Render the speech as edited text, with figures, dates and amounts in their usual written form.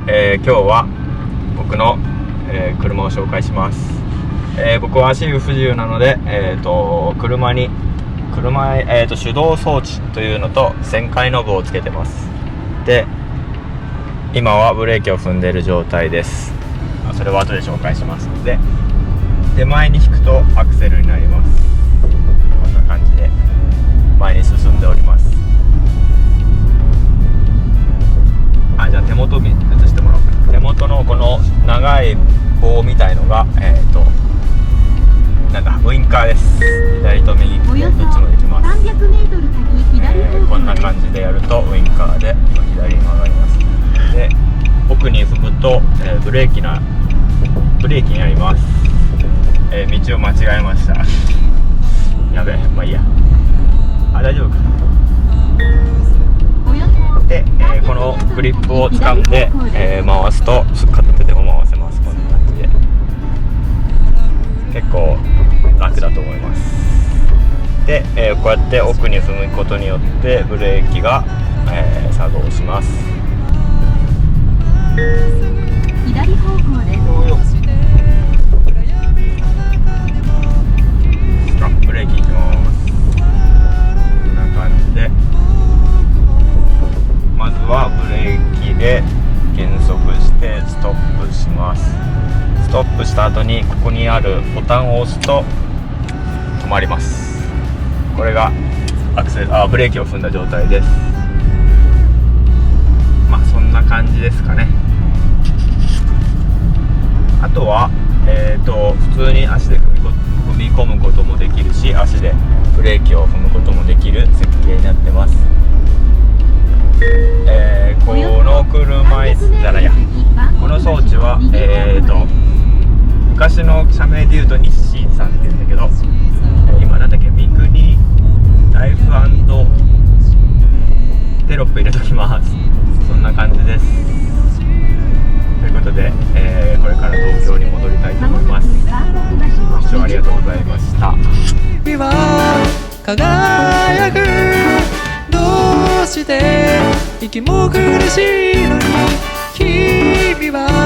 今日は僕の、車を紹介します。僕は足不自由なので、車、手動装置というのと旋回ノブをつけてます。で、今はブレーキを踏んでいる状態です。それは後で紹介しますので、手前に引くとアクセルになります。こんな感じで前に進んでおります。じゃあ手元に移してもらおうかな。手元のこの長い棒みたいのがウインカーです。左と右どっちもできます。こんな感じでやるとウインカーで左に曲がります。で、奥に踏むと、ブレーキになります。道を間違えました。やべえ、まあいいや。大丈夫か。で、このグリップを掴んで、回すと片手でも回せます。こんな感じで結構楽だと思います。で、こうやって奥に踏むことによってブレーキが、作動します。左方向です。ブレーキいきます。こんな感じで、まずはブレーキで減速してストップします。ストップした後にここにあるボタンを押すと止まります。これがブレーキを踏んだ状態です。まあそんな感じですかね。あとは、普通に足で踏み込むこともできるし、足でブレーキを踏むこともできる設計になってます。この車椅子じゃないや、この装置は、昔の社名でいうと日清さんって言うんだけど、今なんだっけ、三国ライフ&テロップ入れときます。そんな感じです。ということで、これから東京に戻りたいと思います。ご視聴ありがとうございました。君は輝く、どうして息も苦しいのに君は